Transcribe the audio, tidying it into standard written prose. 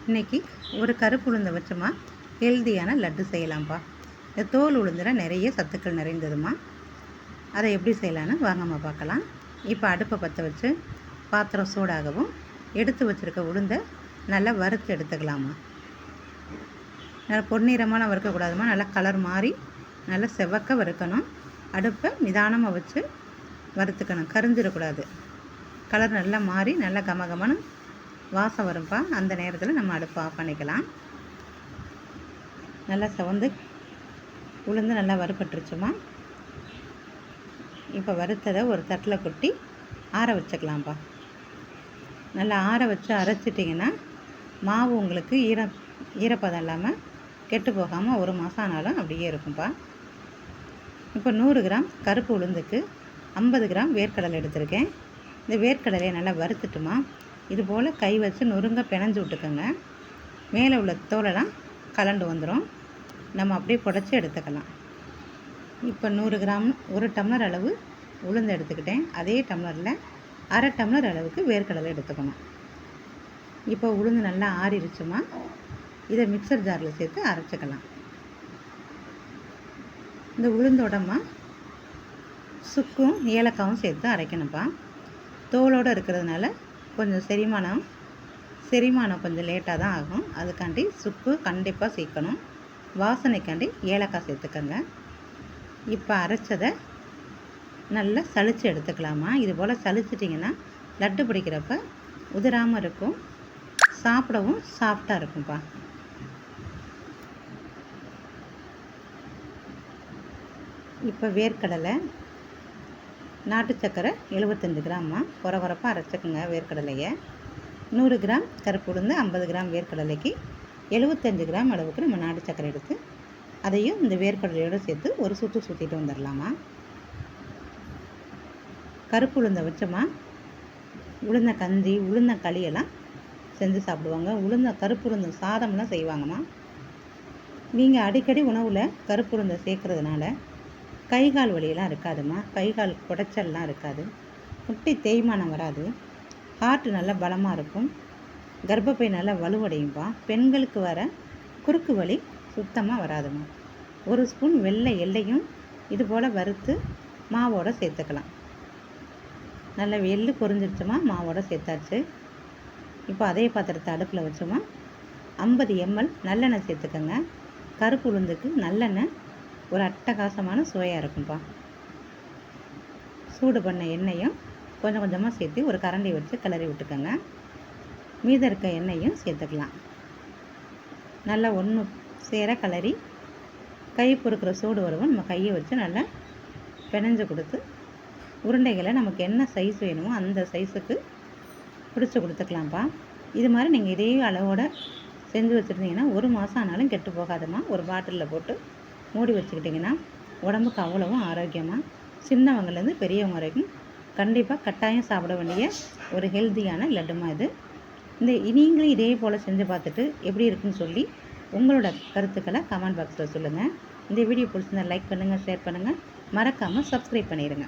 இன்றைக்கி ஒரு கருப்பு உளுந்தை வச்சோமா ஹெல்தியான லட்டு செய்யலாம்ப்பா. இந்த தோல் உளுந்தில் நிறைய சத்துக்கள் நிறைந்ததுமா. அதை எப்படி செய்யலான்னு வாங்கம்மா பார்க்கலாம். இப்போ அடுப்பை பற்ற வச்சு பாத்திரம் சூடாகவும் எடுத்து வச்சுருக்க உளுந்தை நல்லா வறுத்து எடுத்துக்கலாமா. நல்லா பொன்னிறமான வறுக்கக்கூடாதுமா, நல்லா கலர் மாறி நல்லா செவக்க வறுக்கணும். அடுப்பை நிதானமாக வச்சு வறுத்துக்கணும், கரிஞ்சிடக்கூடாது. கலர் நல்லா மாறி நல்லா கமகமான வாசம் வரும்ப்பா. அந்த நேரத்தில் நம்ம அடுப்பை ஆஃப் பண்ணிக்கலாம். நல்லா செவந்து உளுந்து நல்லா வறுப்பட்டுருச்சுமா. இப்போ வறுத்ததை ஒரு தட்டில் கொட்டி ஆற வச்சுக்கலாம்ப்பா. நல்லா ஆற வச்சு அரைச்சிட்டிங்கன்னா மாவு உங்களுக்கு ஈரப்பதம் இல்லாமல் கெட்டு போகாமல் 1 மாதம் ஆனாலும் அப்படியே இருக்கும்ப்பா. இப்போ 100 கிராம் கருப்பு உளுந்துக்கு 50 கிராம் வேர்க்கடலை எடுத்திருக்கேன். இந்த வேர்க்கடலையை நல்லா வறுத்துட்டுமா இது போல் கை வச்சு நொறுங்க பிணைஞ்சு விட்டுக்கோங்க. மேலே உள்ள தோலெல்லாம் கலண்டு வந்துடும். நம்ம அப்படியே புடச்சி எடுத்துக்கலாம். இப்போ 100 கிராம் 1 டம்ளர் அளவு உளுந்து எடுத்துக்கிட்டேன். அதே டம்ளரில் அரை டம்ளர் அளவுக்கு வேர்க்கடலை எடுத்துக்கணும். இப்போ உளுந்து நல்லா ஆறிடுச்சுமா. இதை மிக்சர் ஜாரில் சேர்த்து அரைச்சிக்கலாம். இந்த உளுந்தோடமா சுக்கும் ஏலக்காவும் சேர்த்து அரைக்கணும்ப்பா. தோலோடு இருக்கிறதுனால கொஞ்சம் செரிமானம் கொஞ்சம் லேட்டாக தான் ஆகும். அதுக்காண்டி சுக்கு கண்டிப்பாக சேர்க்கணும். வாசனைக்காண்டி ஏலக்காய் சேர்த்துக்கங்க. இப்போ அரைச்சதை நல்லா சளிச்சு எடுத்துக்கலாமா. இது போல் சளிச்சிட்டிங்கன்னா லட்டு பிடிக்கிறப்ப உதிராமல் இருக்கும், சாப்பிடவும் சாஃப்டாக இருக்கும்ப்பா. இப்போ வேர்க்கடலை நாட்டு சக்கரை 75 கிராம்மா குறப்பாக அரைச்சிக்கோங்க. வேர்க்கடலையை 100 கிராம் கருப்பு உளுந்து 50 கிராம் வேர்க்கடலைக்கு 75 கிராம் அளவுக்கு நம்ம நாட்டு சக்கரை எடுத்து அதையும் இந்த வேர்க்கடலையோடு சேர்த்து ஒரு சுற்று சுற்றிட்டு வந்துடலாமா. கருப்பு உளுந்தை வச்சோமா உளுந்த கஞ்சி உளுந்த களியெல்லாம் செஞ்சு சாப்பிடுவாங்க. கருப்பு உளுந்த சாதம்லாம் செய்வாங்கம்மா. நீங்கள் அடிக்கடி உணவில் கருப்பு உளுந்தை சேர்க்குறதுனால கை கால் வலியெல்லாம் இருக்காதுமா. கை கால் குடைச்சல்லாம் இருக்காது, முட்டி தேய்மானம் வராது, ஹார்ட்டு நல்லா பலமாக இருக்கும், கர்ப்பப்பை நல்லா வலுவடையும்பா. பெண்களுக்கு வர குறுக்கு வலி சுத்தமாக வராதுமா. 1 ஸ்பூன் வெள்ளை எள்ளையும் இது போல் வறுத்து மாவோடு சேர்த்துக்கலாம். நல்லா எள்ளு பொரிஞ்சிடுச்சுமா, மாவோடு சேர்த்தாச்சு. இப்போ அதே பாத்திரத்தை அடுப்பில் வச்சோமா 50 ml நல்லெண்ணெய் சேர்த்துக்கோங்க. கருப்பு உளுந்துக்கு நல்லெண்ணெய் ஒரு அட்டகாசமான சுவையாக இருக்கும்ப்பா. சூடு பண்ண எண்ணெயும் கொஞ்சம் கொஞ்சமாக சேர்த்து ஒரு கரண்டி வச்சு கிளறி விட்டுக்கோங்க. மீதம் இருக்க எண்ணெயும் சேர்த்துக்கலாம். நல்லா ஒன்று சேர கிளறி கை பொறுக்கிற சூடு வரவும் நம்ம கையை வச்சு நல்லா பிணைஞ்சு கொடுத்து உருண்டைகளை நமக்கு என்ன சைஸ் வேணுமோ அந்த சைஸுக்கு பிடிச்சி கொடுத்துக்கலாம்ப்பா. இது மாதிரி நீங்கள் இதே அளவோடு செஞ்சு வச்சுருந்தீங்கன்னா 1 மாதம் ஆனாலும் கெட்டு போகாதுமா. ஒரு பாட்டிலில் போட்டு மூடி வச்சுக்கிட்டிங்கன்னா உடம்புக்கு அவ்வளவும் ஆரோக்கியமாக சின்னவங்கலேருந்து பெரியவங்க வரைக்கும் கண்டிப்பாக கட்டாயம் சாப்பிட வேண்டிய ஒரு ஹெல்த்தியான லட்டுமா இது. நீங்களும் இதே போல் செஞ்சு பார்த்துட்டு எப்படி இருக்குன்னு சொல்லி உங்களோட கருத்துக்களை கமெண்ட் பாக்ஸில் சொல்லுங்கள். இந்த வீடியோ பிடிச்சிருந்தா லைக் பண்ணுங்கள், ஷேர் பண்ணுங்கள், மறக்காமல் சப்ஸ்கிரைப் பண்ணிடுங்க.